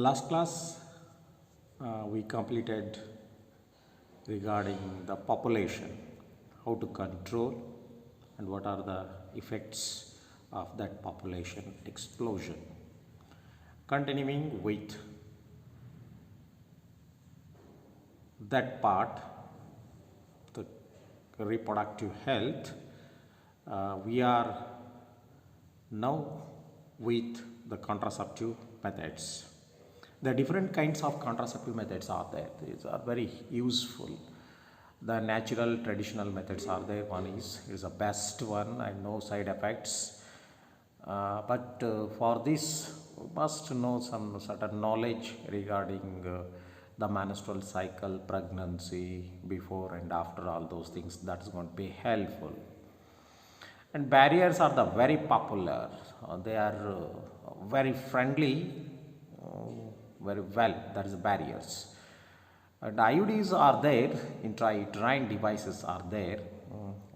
Last class we completed regarding the population, how to control and what are the effects of that population explosion. Continuing with that part, the reproductive health, we are now with the contraceptive methods. The different kinds of contraceptive methods are there. These are very useful. The natural traditional methods are there. One is the best one and no side effects. But for this, we must know some certain knowledge regarding the menstrual cycle, pregnancy, before and after, all those things. That is going to be helpful. And barriers are the very popular. They are very friendly, very well. That is barriers. And IUDs are there. Intrauterine devices are there.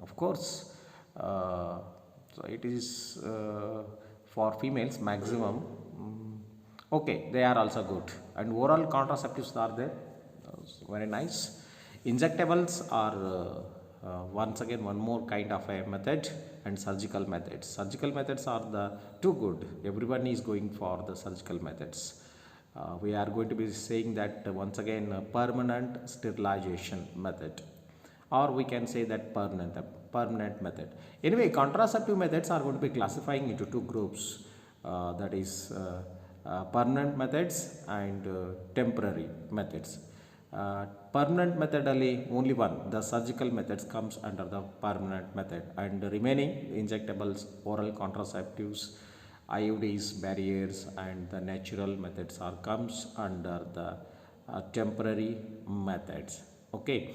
Of course, so it is for females maximum. Okay, they are also good. And oral contraceptives are there. Very nice. Injectables are once again one more kind of a method, and surgical methods. Surgical methods are the too good. Everyone is going for the surgical methods. We are going to be saying that once again permanent sterilization method, or we can say that permanent method. Anyway, contraceptive methods are going to be classifying into two groups, that is permanent methods and temporary methods. Permanent method only one, the surgical methods comes under the permanent method, and the remaining injectables, oral contraceptives, IUDs, barriers and the natural methods are comes under the temporary methods. Okay.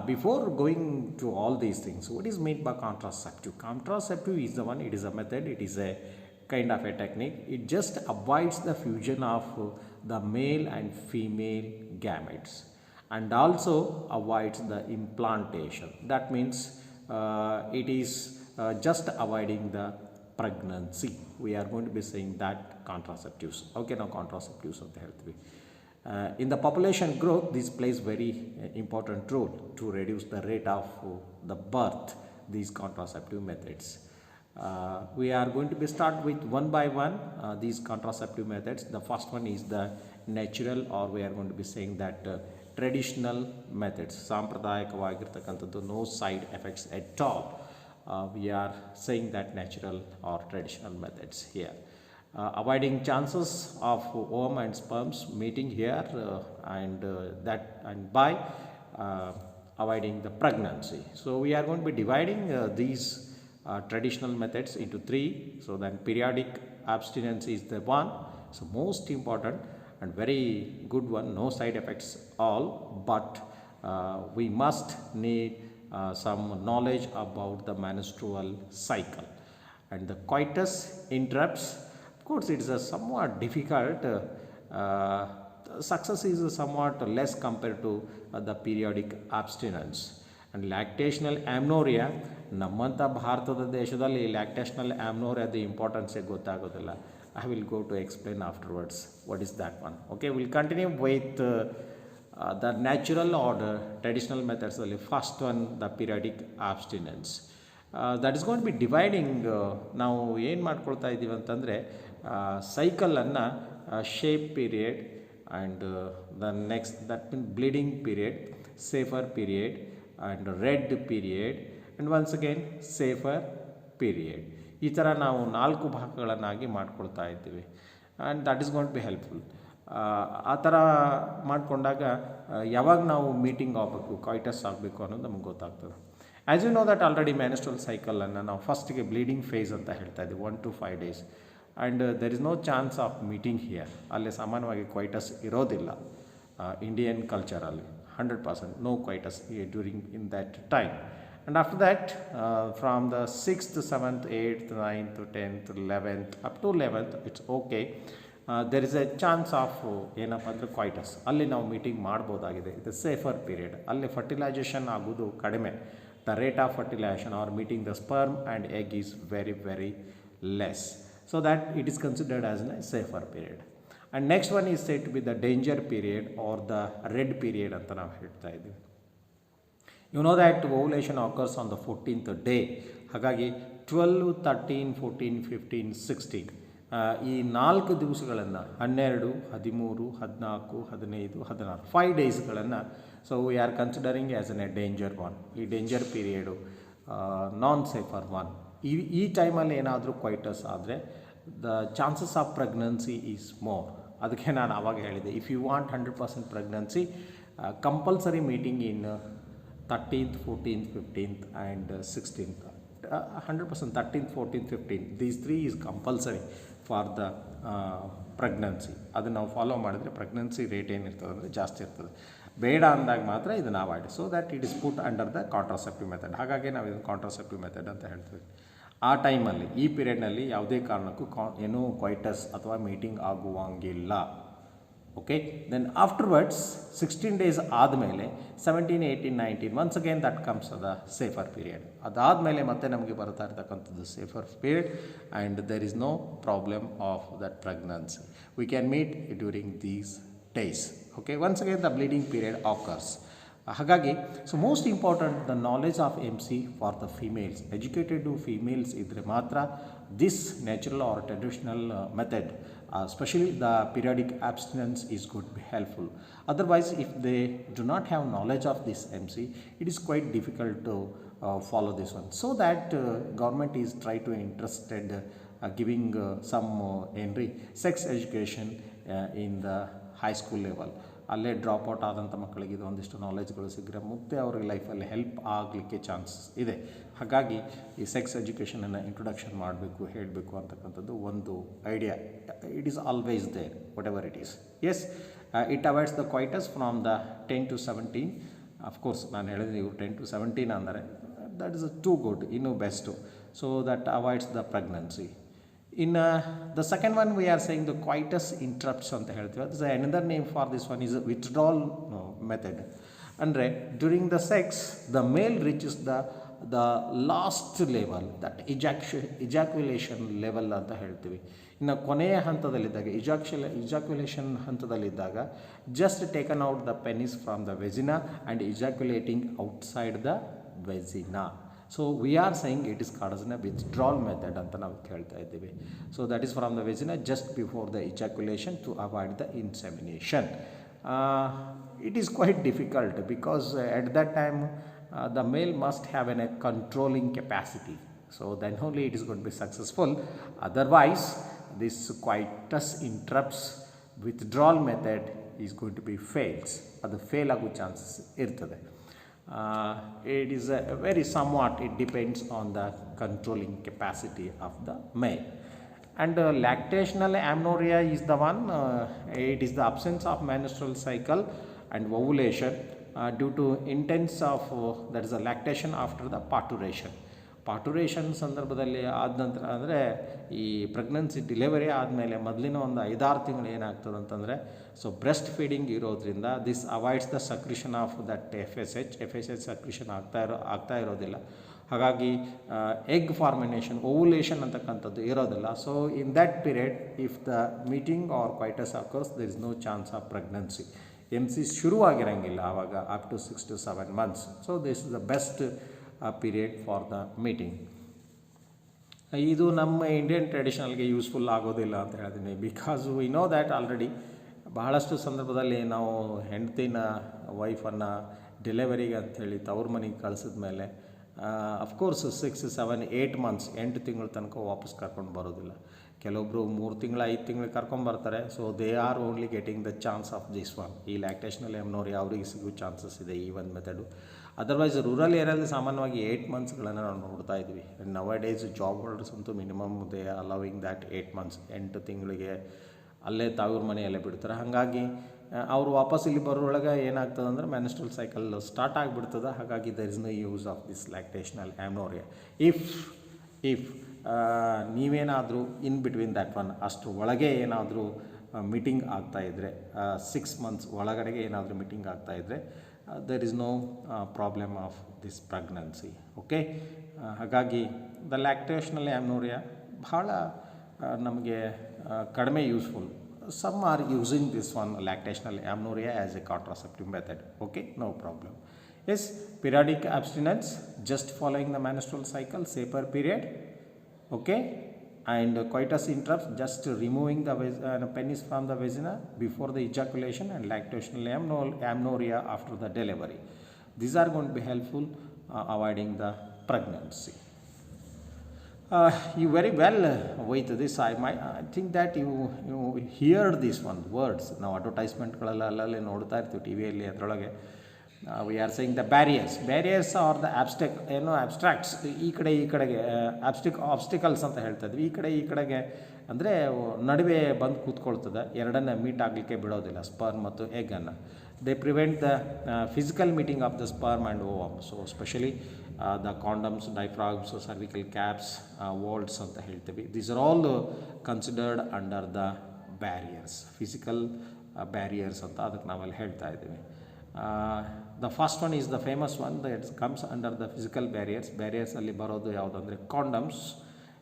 Before going to all these things, what is meant by contraceptive? Contraceptive is the one, it is a method, it is a kind of a technique. It just avoids the fusion of the male and female gametes and also avoids the implantation. That means it is just avoiding the pregnancy. We are going to be saying that contraceptives. Okay, now contraceptives of the health way. In the population growth, this plays very important role to reduce the rate of the birth, these contraceptive methods. We are going to be start with one by one these contraceptive methods. The first one is the natural, or we are going to be saying that traditional methods. ಸಾಂಪ್ರದಾಯಿಕವಾಗಿರ್ತಕ್ಕಂಥದ್ದು, no side effects at all. We are saying that natural or traditional methods here. Avoiding chances of ovum and sperms meeting here and by avoiding the pregnancy. So we are going to be dividing these traditional methods into three. So then periodic abstinence is the one, so most important and very good one, no side effects all, but we must need some knowledge about the menstrual cycle. And the coitus interrupts, of course it is a somewhat difficult, success is somewhat less compared to the periodic abstinence. And lactational amenorrhea, ನಮ್ಮಂಥ ಭಾರತದ ದೇಶದಲ್ಲಿ ಲ್ಯಾಕ್ಟೇಷನಲ್ ಆಮ್ನೋರಿಯಾದ ಇಂಪಾರ್ಟೆನ್ಸೇ ಗೊತ್ತಾಗೋದಿಲ್ಲ. I will go to explain afterwards what is that one. Okay, we'll continue with the natural or the traditional methods. First one, the periodic abstinence. That is going to be dividing. ನಾವು ಏನು ಮಾಡ್ಕೊಳ್ತಾ ಇದ್ದೀವಿ ಅಂತಂದರೆ ಸೈಕಲನ್ನು shape period and the next that mean bleeding period, safer period and red period and once again safer period. ಈ ಥರ ನಾವು 4 ಭಾಗಗಳನ್ನಾಗಿ ಮಾಡ್ಕೊಳ್ತಾ ಇದ್ದೀವಿ. And that is going to be helpful. ಆ ಥರ ಮಾಡಿಕೊಂಡಾಗ ಯಾವಾಗ ನಾವು ಮೀಟಿಂಗ್ ಆಗಬೇಕು, ಕಾಯ್ಟಸ್ ಆಗಬೇಕು ಅನ್ನೋದು ನಮ್ಗೆ ಗೊತ್ತಾಗ್ತದೆ. As you know that already menstrual ಸೈಕಲನ್ನು ನಾವು ಫಸ್ಟಿಗೆ ಬ್ಲೀಡಿಂಗ್ ಫೇಸ್ ಅಂತ ಹೇಳ್ತಾ ಇದ್ದೀವಿ, 1 to 5 days, and there is no chance of meeting here. ಅಲ್ಲಿ ಸಾಮಾನ್ಯವಾಗಿ ಕ್ವೈಟಸ್ ಇರೋದಿಲ್ಲ ಇಂಡಿಯನ್ ಕಲ್ಚರಲ್ಲಿ, 100% no coitus during in that time. And after that, from the 6th, 7th, 8th, 9th, 10th, 11th, up to 11th, it's okay. There is a chance of ಏನಪ್ಪ ಅಂದರೆ ಕ್ವೈಟಸ್, ಅಲ್ಲಿ ನಾವು meeting ಮಾಡ್ಬೋದಾಗಿದೆ. ಇದು safer period, ಅಲ್ಲಿ fertilisation ಆಗೋದು ಕಡಿಮೆ. The rate of fertilisation or meeting the sperm and egg is very very less, so that it is considered as a safer period. And next one is set be the danger period or the red period ಅಂತ ನಾವು ಹೇಳ್ತಾ ಇದ್ದೀವಿ. You know that ovulation occurs on the 14th day. ಹಾಗಾಗಿ 12, 13, 14, 15, 16 ಈ 4 ದಿವಸಗಳನ್ನು 12, 13, 14, 15, 16 5 ಡೇಸ್ಗಳನ್ನು so we are considering as an a danger one. ಈ danger period non safer one. ಈ ಟೈಮಲ್ಲಿ ಏನಾದರೂ ಕ್ವೈಟಸ್ ಆದರೆ the chances of pregnancy is more. ಅದಕ್ಕೆ ನಾನು ಆವಾಗ ಹೇಳಿದೆ, if you want 100% pregnancy, compulsory meeting in 13th, 14th, 15th and 16th. 100% 13th, 14th, 15th these 3 is compulsory for the pregnancy. ಅದನ್ನು ನಾವು ಫಾಲೋ ಮಾಡಿದರೆ ಪ್ರೆಗ್ನೆನ್ಸಿ ರೇಟ್ ಏನಿರ್ತದೆ ಅಂದರೆ ಜಾಸ್ತಿ ಇರ್ತದೆ. ಬೇಡ ಅಂದಾಗ ಮಾತ್ರ ಇದನ್ನು avoid, so that it is put under the contraceptive method. ಹಾಗಾಗಿ ನಾವು ಇದನ್ನು ಕಾಂಟ್ರಾಸೆಪ್ಟಿವ್ ಮೆಥಡ್ ಅಂತ ಹೇಳ್ತೀವಿ. ಆ ಟೈಮಲ್ಲಿ ಈ ಪೀರಿಯಡ್ನಲ್ಲಿ ಯಾವುದೇ ಕಾರಣಕ್ಕೂ ಏನೂ ಕ್ವೈಟಸ್ ಅಥವಾ ಮೀಟಿಂಗ್ ಆಗುವಂಗಿಲ್ಲ. ಓಕೆ, ದೆನ್ ಆಫ್ಟರ್ವರ್ಡ್ಸ್ 16 days ಆದಮೇಲೆ 17, 18, 19 once again that comes the safer period. ಅದಾದಮೇಲೆ ಮತ್ತೆ ನಮಗೆ ಬರ್ತಾ ಇರ್ತಕ್ಕಂಥದ್ದು safer period and there is no problem of that pregnancy. We can meet during these days. Okay, once again the bleeding period occurs. ಹಾಗಾಗಿ so most important the knowledge of MC for the females. Educated females ಇದ್ದರೆ ಮಾತ್ರ this natural or traditional method, especially the periodic abstinence is going to be helpful. Otherwise, if they do not have knowledge of this MC, it is quite difficult to follow this one. So that government is try to interested giving some sex education in the high school level. ಅಲ್ಲೇ drop out ಆದಂಥ ಮಕ್ಕಳಿಗೆ ಇದು ಒಂದಿಷ್ಟು ನಾಲೆಜ್ಗಳು ಸಿಕ್ಕರೆ ಮುಂದೆ ಅವ್ರಿಗೆ ಲೈಫಲ್ಲಿ help ಆಗಲಿಕ್ಕೆ ಚಾನ್ಸಸ್ ಇದೆ. ಹಾಗಾಗಿ ಈ ಸೆಕ್ಸ್ ಎಜುಕೇಷನನ್ನು ಇಂಟ್ರೊಡಕ್ಷನ್ ಮಾಡಬೇಕು, ಹೇಳಬೇಕು ಅಂತಕ್ಕಂಥದ್ದು ಒಂದು idea. It is always there whatever it is. Yes, it avoids the coitus from the 10 to 17. Of course ನಾನು ಹೇಳಿದ್ರೆ ಇವರು 10 to 17 ಅಂದರೆ ದಟ್ ಇಸ್ ಟೂ ಗುಡ್, ಇನ್ನೂ best. So that avoids the pregnancy. In the second one we are saying the coitus interrupts ಅಂತ ಹೇಳ್ತೀವಿ. ಅದು another name for this one is withdrawal method. ಅಂದರೆ during the sex the male reaches the last level, that ejaculation level ಅಂತ ಹೇಳ್ತೀವಿ. ಇನ್ನು ಕೊನೆಯ ಹಂತದಲ್ಲಿದ್ದಾಗ ejaculation ಹಂತದಲ್ಲಿದ್ದಾಗ just taken out the penis from the vagina and ejaculating outside the vagina. So we are saying it is called as a withdrawal method ಅಂತ ನಾವು ಹೇಳ್ತಾ ಇದ್ದೀವಿ. So that is from the vagina just before the ejaculation to avoid the insemination. It is quite difficult because at that time the male must have a controlling capacity, so then only it is going to be successful. Otherwise this coitus interrupts withdrawal method is going to be fails. Adu fail agu chances irtade. It is a very somewhat it depends on the controlling capacity of the male. And lactational amenorrhea is the one, it is the absence of menstrual cycle and ovulation due to intense of that is a lactation after the parturition. ಪಾರ್ಟುರೇಷನ್ ಸಂದರ್ಭದಲ್ಲಿ ಆದ ನಂತರ ಅಂದರೆ ಈ pregnancy delivery ಆದಮೇಲೆ ಮೊದಲಿನ ಒಂದು 5-6 ತಿಂಗಳು ಏನಾಗ್ತದೆ ಅಂತಂದರೆ ಸೊ ಬ್ರೆಸ್ಟ್ ಫೀಡಿಂಗ್ ಇರೋದ್ರಿಂದ this avoids the secretion of that F S H secretion ಆಗ್ತಾ ಇರೋದಿಲ್ಲ. ಹಾಗಾಗಿ ಎಗ್ ಫಾರ್ಮಿನೇಷನ್ ಓವುಲೇಷನ್ ಅಂತಕ್ಕಂಥದ್ದು ಇರೋದಿಲ್ಲ. So in that period if the meeting or coitus occurs there is no chance of pregnancy. MC ಶುರುವಾಗಿರೋಂಗಿಲ್ಲ ಆವಾಗ up to 6 to 7 months. So this is the best period for the meeting. ಇದು ನಮ್ಮ Indian ಟ್ರೆಡಿಷನಲ್ಗೆ useful ಆಗೋದಿಲ್ಲ ಅಂತ ಹೇಳ್ತೀನಿ. Because we know that already ಬಹಳಷ್ಟು ಸಂದರ್ಭದಲ್ಲಿ ನಾವು ಹೆಂಡ್ತಿನ ವೈಫನ್ನು ಡೆಲಿವರಿಗೆ ಅಂಥೇಳಿ ತವ್ರ ಮನೆಗೆ ಕಳಿಸಿದ ಮೇಲೆ ಅಫ್ಕೋರ್ಸ್ 6, 7, 8 months 8 ತಿಂಗಳ ತನಕ ವಾಪಸ್ ಕರ್ಕೊಂಡು ಬರೋದಿಲ್ಲ. ಕೆಲವೊಬ್ಬರು 3 ತಿಂಗಳು 5 ತಿಂಗಳು ಕರ್ಕೊಂಬರ್ತಾರೆ. So they are only getting the chance of this one. ಈ ಲ್ಯಾಕ್ಟೇಷನಲ್ ಎಮ್ನೋರಿ ಅವರಿಗೆ ಸಿಗೋ ಚಾನ್ಸಸ್ ಇದೆ ಈ ಒಂದು ಮೆಥಡು. ಅದರ್ವೈಸ್ ರೂರಲ್ ಏರಿಯಾದಲ್ಲಿ ಸಾಮಾನ್ಯವಾಗಿ 8 monthsಗಳನ್ನು ನಾವು ನೋಡ್ತಾ ಇದ್ವಿ. ನವ ಡೇಸ್ ಜಾಬ್ ಹೋಲ್ಡರ್ಸ್ ಅಂತೂ ಮಿನಿಮಮ್ ದೇ ಅಲವಿಂಗ್ ದ್ಯಾಟ್ 8 months 8 ತಿಂಗಳಿಗೆ ಅಲ್ಲೇ ತಾವ್ರ ಮನೆಯಲ್ಲೇ ಬಿಡ್ತಾರೆ. ಹಾಗಾಗಿ ಅವರು ವಾಪಸ್ ಇಲ್ಲಿ ಬರೋಳಗೆ ಏನಾಗ್ತದೆ ಅಂದರೆ ಮೆನ್ಸ್ಟ್ರಲ್ ಸೈಕಲ್ ಸ್ಟಾರ್ಟ್ ಆಗಿಬಿಡ್ತದೆ. ಹಾಗಾಗಿ there is no use of this lactational amenorrhoea. If ನೀವೇನಾದರೂ ಇನ್ ಬಿಟ್ವೀನ್ ದ್ಯಾಟ್ ಒನ್ ಅಷ್ಟು ಒಳಗೆ ಏನಾದರೂ ಮೀಟಿಂಗ್ ಆಗ್ತಾಯಿದ್ರೆ 6 months ಒಳಗಡೆಗೆ ಏನಾದರೂ ಮೀಟಿಂಗ್ ಆಗ್ತಾಯಿದ್ರೆ there is no problem of this pregnancy. Okay, ಹಾಗಾಗಿ ದ ಲ್ಯಾಕ್ಟೇಷನಲ್ ಆಮ್ನೋರಿಯಾ ಭಾಳ ನಮಗೆ ಕಡಿಮೆ useful. some are using this one lactational amenorrhea as a contraceptive method. Okay, no problem. Yes, periodic abstinence, just following the menstrual cycle, safer period. Okay, and coitus interrupts, just removing the penis from the vagina before the ejaculation, and lactational amenorrhea after the delivery. These are going to be helpful avoiding the pregnancy. You very well with this. I think that you hear these one words. ನಾವು ಅಡ್ವರ್ಟೈಸ್ಮೆಂಟ್ಗಳೆಲ್ಲ ಅಲ್ಲಲ್ಲಿ ನೋಡ್ತಾ ಇರ್ತೀವಿ T ವಿಯಲ್ಲಿ. ಅದರೊಳಗೆ we are saying the barriers are the ಅಬ್ಸ್ಟ್ರಾಕ್ಟ್ಸ್. ಈ ಕಡೆಗೆ obstacles ಅಂತ ಹೇಳ್ತಾ ಇದ್ವಿ. ಈ ಕಡೆಗೆ ಅಂದರೆ ನಡುವೆ ಬಂದು ಕೂತ್ಕೊಳ್ತದೆ, ಎರಡನ್ನ ಮೀಟ್ ಆಗಲಿಕ್ಕೆ ಬಿಡೋದಿಲ್ಲ, ಸ್ಪರ್ಮ್ ಮತ್ತು ಎಗ್ಗನ್ನು. They prevent the physical meeting of the sperm and ovum. So specially the condoms, diaphragms, cervical caps, vaults ಅಂತ ಹೇಳ್ತೀವಿ. These are all considered under the barriers, physical barriers ಅಂತ ಅದಕ್ಕೆ ನಾವಲ್ಲಿ ಹೇಳ್ತಾ ಇದ್ದೀವಿ. The first one is the famous one that comes under the physical barriers ಅಲ್ಲಿ ಬರೋದು ಯಾವುದಂದರೆ condoms.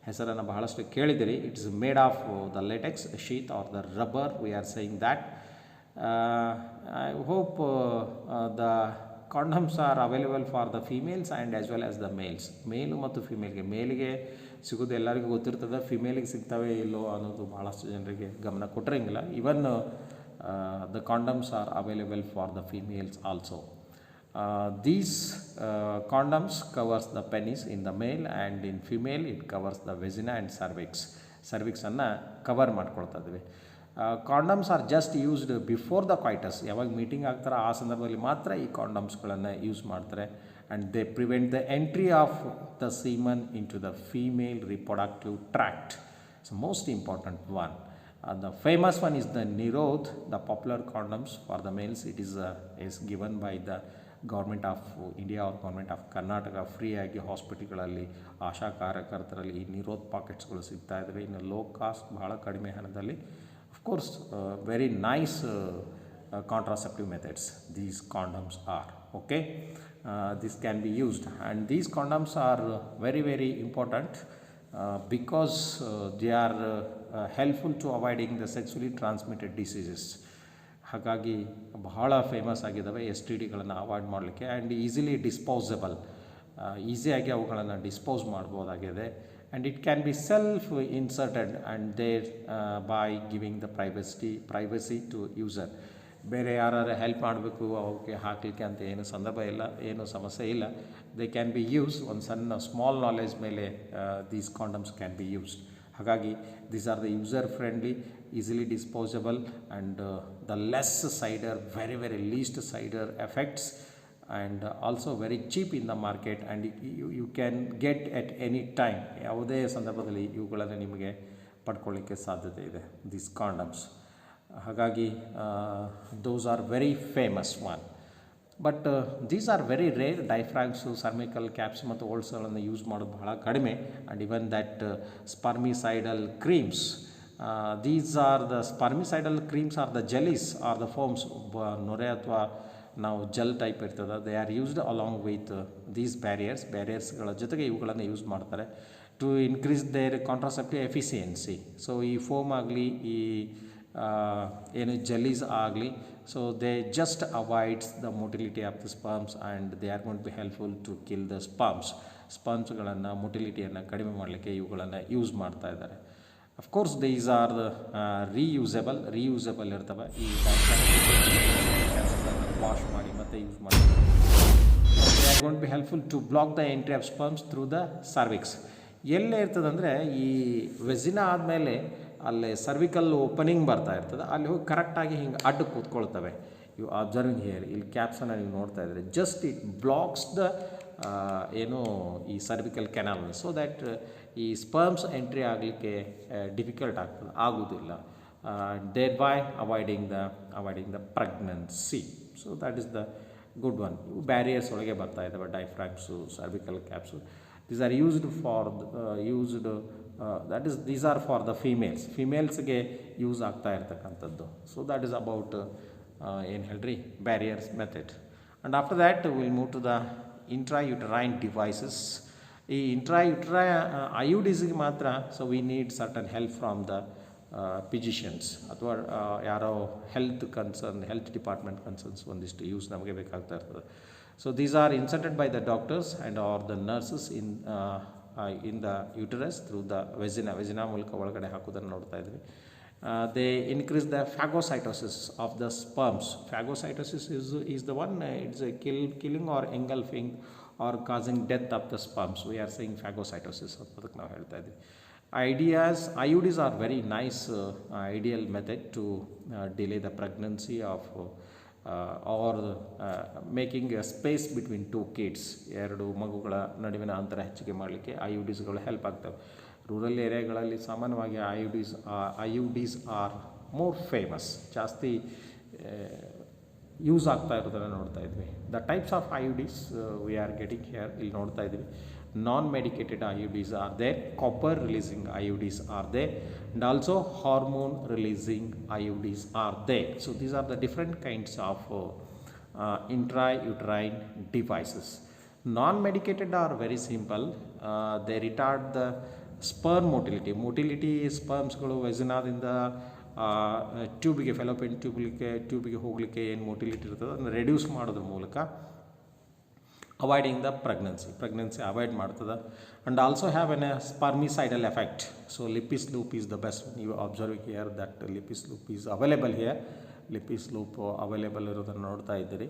ಹೆಸರನ್ನು ಬಹಳಷ್ಟು ಕೇಳಿದಿರಿ. It's made of the LaTeX sheet are the rubber. We are saying that. I hope the condoms are available for the females and as well as the males. ಮೇಲು ಮತ್ತು ಮೇಲಿಗೆ ಸಿಗೋದು ಎಲ್ಲರಿಗೂ ಗೊತ್ತಿರ್ತದೆ, ಫಿಮೇಲಿಗೆ ಸಿಗ್ತವೆ ಇಲ್ಲೋ ಅನ್ನೋದು ಭಾಳಷ್ಟು ಜನರಿಗೆ ಗಮನ ಕೊಟ್ಟಿರಂಗಿಲ್ಲ. Even the condoms are available for the females also. These condoms covers the penis in the male, and in female it covers the vagina and cervix ಅನ್ನು ಕವರ್ ಮಾಡ್ಕೊಳ್ತಾ. Condoms are just used before the coitus. ಯಾವಾಗ meeting ಆಗ್ತಾರೆ ಆ ಸಂದರ್ಭದಲ್ಲಿ ಮಾತ್ರ ಈ ಕಾಂಡಮ್ಸ್ಗಳನ್ನು use ಮಾಡ್ತಾರೆ. And they prevent the entry of the semen into the female reproductive tract. It's most important one. The famous one is the Nirodh, the popular condoms for the males. It is given by the government of India or government of Karnataka. ಫ್ರೀಯಾಗಿ ಹಾಸ್ಪಿಟಲ್ಗಳಲ್ಲಿ ಆಶಾ ಕಾರ್ಯಕರ್ತರಲ್ಲಿ ಈ ನಿರೋಧ್ ಪಾಕೆಟ್ಸ್ಗಳು ಸಿಗ್ತಾ ಇದ್ದಾವೆ. ಇನ್ನು low cost, ಬಹಳ ಕಡಿಮೆ ಹಣದಲ್ಲಿ. Of course, very nice contraceptive methods these condoms are. Okay, this can be used, and these condoms are very very important because they are helpful to avoiding the sexually transmitted diseases. ಹಾಗಾಗಿ ಬಹಳ famous ಆಗಿದ್ದಾವೆ S T ಡಿಗಳನ್ನು avoid ಮಾಡಲಿಕ್ಕೆ. And easily disposable, ಈಸಿಯಾಗಿ ಅವುಗಳನ್ನು dispose ಮಾಡ್ಬೋದಾಗಿದೆ. And it can be self-inserted and there by giving the privacy to user. ಬೇರೆ ಯಾರು help ಮಾಡಬೇಕು ಅವಕ್ಕೆ ಹಾಕಲಿಕ್ಕೆ ಅಂತ ಏನು ಸಂದರ್ಭ ಇಲ್ಲ, ಏನು ಸಮಸ್ಯೆ ಇಲ್ಲ. They can be use. ಒಂದು ಸಣ್ಣ ಸ್ಮಾಲ್ ನಾಲೆಜ್ ಮೇಲೆ these condoms can be used. ಹಾಗಾಗಿ these are the user friendly, easily disposable, and the less side, very least side effects, and also very cheap in the market, and you can get at any time. ಯಾವುದೇ ಸಂದರ್ಭದಲ್ಲಿ ಇವುಗಳನ್ನು ನಿಮಗೆ ಪಡ್ಕೊಳ್ಳಿಕ್ಕೆ ಸಾಧ್ಯತೆ ಇದೆ, these condoms. ಹಾಗಾಗಿ those are very famous one. But these are very rare. Diaphragms, cervical caps ಮತ್ತು ಓಲ್ಸ್ಗಳನ್ನು use ಮಾಡೋದು ಬಹಳ ಕಡಿಮೆ. And even that spermicidal creams, these are the spermicidal creams or the jellies or the foams. ನೊರೆ ಅಥವಾ ನಾವು gel type ಇರ್ತದೆ, they are used along with these ಬ್ಯಾರಿಯರ್ಸ್ಗಳ ಜೊತೆಗೆ ಇವುಗಳನ್ನು ಯೂಸ್ ಮಾಡ್ತಾರೆ to increase their contraceptive efficiency. So ಈ foam ಆಗಲಿ, ಈ ಏನು ಜೆಲೀಸ್ ಆಗಲಿ, so they just avoids the motility of the sperms and they are going to be helpful to kill the ಸ್ಪರ್ಮ್ಸ್ಗಳನ್ನು ಮೊಟಿಲಿಟಿಯನ್ನು ಕಡಿಮೆ ಮಾಡಲಿಕ್ಕೆ ಇವುಗಳನ್ನು ಯೂಸ್ ಮಾಡ್ತಾ ಇದ್ದಾರೆ. ಅಫ್ಕೋರ್ಸ್ ದೀಸ್ ಆರ್ ರೀಯೂಸಬಲ್ ಇರ್ತವೆ. ಈ ವಾಶ್ ಮಾಡಿ ಮತ್ತು ಯೂಸ್ ಮಾಡಿ. They are going to be helpful to block the entry of sperms through the cervix. ಎಲ್ಲೇ ಇರ್ತದಂದರೆ ಈ ವೆಜಿನಾ ಆದಮೇಲೆ ಅಲ್ಲಿ ಸರ್ವಿಕಲ್ ಓಪನಿಂಗ್ ಬರ್ತಾ ಇರ್ತದೆ, ಅಲ್ಲಿ ಹೋಗಿ ಕರೆಕ್ಟಾಗಿ ಹಿಂಗೆ ಅಡ್ಡ ಕೂತ್ಕೊಳ್ತವೆ. ಯು ಅಬ್ಸರ್ವಿಂಗ್ ಹಿಯರ್, ಇಲ್ಲಿ ಕ್ಯಾಪ್ಸನ್ನು ನೀವು ನೋಡ್ತಾ ಇದ್ದರೆ ಜಸ್ಟ್ ಇಟ್ ಬ್ಲಾಕ್ಸ್ ದ ಏನು ಈ ಸರ್ವಿಕಲ್ ಕೆನಾಲ್, ಸೊ ದ್ಯಾಟ್ ಈ ಸ್ಪರ್ಮ್ಸ್ ಎಂಟ್ರಿ ಆಗಲಿಕ್ಕೆ ಡಿಫಿಕಲ್ಟ್ ಆಗೋದಿಲ್ಲ. There by avoiding the pregnancy. So that is the good one. ಇವು ಬ್ಯಾರಿಯರ್ಸ್ ಒಳಗೆ ಬರ್ತಾ ಇದ್ದಾವೆ, diaphragms, cervical caps. These are used these are for the ಫೀಮೇಲ್ಸ್ಗೆ ಯೂಸ್ ಆಗ್ತಾ ಇರ್ತಕ್ಕಂಥದ್ದು. ಸೊ ದ್ಯಾಟ್ ಈಸ್ ಅಬೌಟ್ ಏನು ಹೇಳ್ರಿ barriers method. And after that will move to the intrauterine devices. ಈ ಇಂಟ್ರಾಯುಟರೈನ್ ಐಯುಡಿಸ್ಗೆ ಮಾತ್ರ so we need certain help from the physicians ಅಥವಾ ಯಾರೋ ಹೆಲ್ತ್ ಡಿಪಾರ್ಟ್ಮೆಂಟ್ ಕನ್ಸರ್ನ್ಸ್ ಒಂದಿಷ್ಟು ಯೂಸ್ ನಮಗೆ ಬೇಕಾಗ್ತಾ ಇರ್ತದೆ. So these are inserted by the doctors and are the nurses in the uterus through the vagina ಮೂಲಕ ಒಳಗಡೆ ಹಾಕೋದನ್ನು ನೋಡ್ತಾ ಇದ್ವಿ. They increase the phagocytosis of the sperms. Phagocytosis is the one, it's a killing or engulfing or causing death of the sperms. We are saying phagocytosis. ಅದಕ್ಕೆ ನಾವು ಹೇಳ್ತಾ ಇದ್ವಿ. IUDs are very nice ideal method to delay the pregnancy of or making A space between two kids. ಎರಡು ಮಗುಗಳ ನಡುವಿನ ಅಂತರ ಹೆಚ್ಚಿಗೆ ಮಾಡಲಿಕ್ಕೆ IUDಸ್ಗಳು help ಆಗ್ತವೆ. ರೂರಲ್ ಏರಿಯಾಗಳಲ್ಲಿ ಸಾಮಾನ್ಯವಾಗಿ IUDs ಆರ್ ಮೋರ್ ಫೇಮಸ್, ಜಾಸ್ತಿ ಯೂಸ್ ಆಗ್ತಾ ಇರೋದನ್ನು ನೋಡ್ತಾ ಇದ್ವಿ. The types of IUDs we are getting here, ಇಲ್ಲಿ ನೋಡ್ತಾ ಇದ್ವಿ. Non medicated IUDs are there, copper releasing IUDs are there, and also hormone releasing IUDs are there. So these are the different kinds of intrauterine devices. Non-medicated are very simple. They retard the sperm motility spermsಗಳು ವೆಜಿನಾದಿಂದ ಟ್ಯೂಬಿಗೆ, fallopian ಟ್ಯೂಬಿಗೆ ಹೋಗಲಿಕ್ಕೆ ಏನು motility ಇರ್ತದೆ ಅದನ್ನು reduce ಮಾಡೋದ್ರ ಮೂಲಕ ಅವಾಯ್ಡಿಂಗ್ ದ ಪ್ರೆಗ್ನೆನ್ಸಿ ಅವಾಯ್ಡ್ ಮಾಡ್ತದೆ. And also have an spermicidal effect. So Lippes loop is the best. ನೀವು observe here that Lippes loop is available here. Lippes loop available ಇರೋದನ್ನು ನೋಡ್ತಾ ಇದ್ದೀರಿ.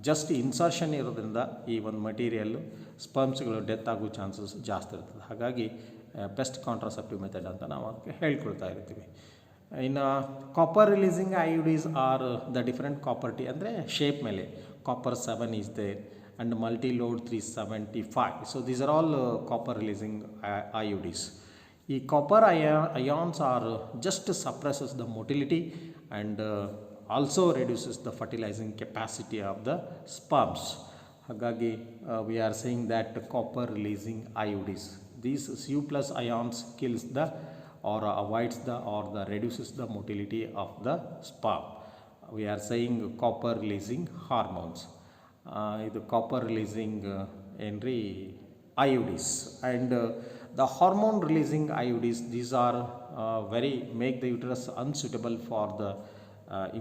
ಜಸ್ಟ್ ಇನ್ಸರ್ಷನ್ ಇರೋದ್ರಿಂದ ಈ ಒಂದು ಮಟೀರಿಯಲ್ಲು ಸ್ಪರ್ಮ್ಸ್ಗಳು ಡೆತ್ ಆಗೋ ಚಾನ್ಸಸ್ ಜಾಸ್ತಿ ಇರ್ತದೆ. ಹಾಗಾಗಿ ಬೆಸ್ಟ್ ಕಾಂಟ್ರಾಸೆಪ್ಟಿವ್ ಮೆಥಡ್ ಅಂತ ನಾವು ಅದಕ್ಕೆ ಹೇಳ್ಕೊಳ್ತಾ ಇರ್ತೀವಿ. ಇನ್ನು copper releasing IUDs are the different ಕಾಪರ್ಟಿ ಅಂದರೆ ಶೇಪ್ ಮೇಲೆ. Copper 7 is there and multi-load 375. So these are all copper releasing IUDs. The copper ions are just suppresses the motility and also reduces the fertilizing capacity of the sperms. Hagagi we are saying that copper releasing IUDs. These Cu plus ions kills the or avoids the or the reduces the motility of the sperm. We are saying copper releasing hormones. ಇದು copper releasing ಏನ್ರಿ IUDs. And the hormone releasing IUDs, these are very make the uterus unsuitable for the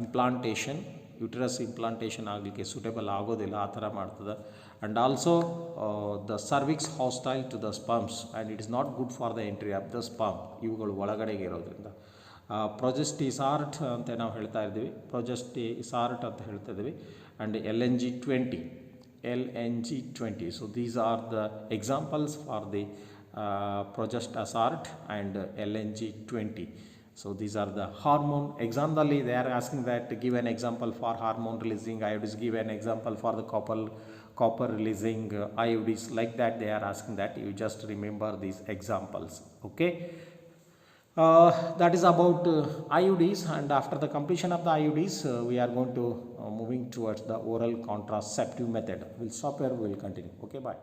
implantation. Uterus implantation ಆಗಲಿಕ್ಕೆ suitable ಆಗೋದಿಲ್ಲ, ಆ ಥರ ಮಾಡ್ತದೆ. And also the cervix hostile to the sperms and it is not good for the entry of the sperm. ಇವುಗಳು ಒಳಗಡೆಗೆ ಇರೋದ್ರಿಂದ ಪ್ರೊಜೆಸ್ಟಿಸಾರ್ಟ್ ಅಂತ ನಾವು ಹೇಳ್ತಾ ಇದ್ದೀವಿ, ಪ್ರೊಜೆಸ್ಟಿಸಾರ್ಟ್ ಅಂತ ಹೇಳ್ತಾ ಇದ್ದೀವಿ. And LNG20. So these are the examples for the progestasart and LNG20. So these are the hormone. Example, they are asking that give an example for hormone releasing IUDs, give an example for the copper releasing IUDs. Like that they are asking that. You just remember these examples. Okay. That is about IUDs, and after the completion of the IUDs we are going to moving towards the oral contraceptive method. We'll stop here, we will continue. Okay, bye.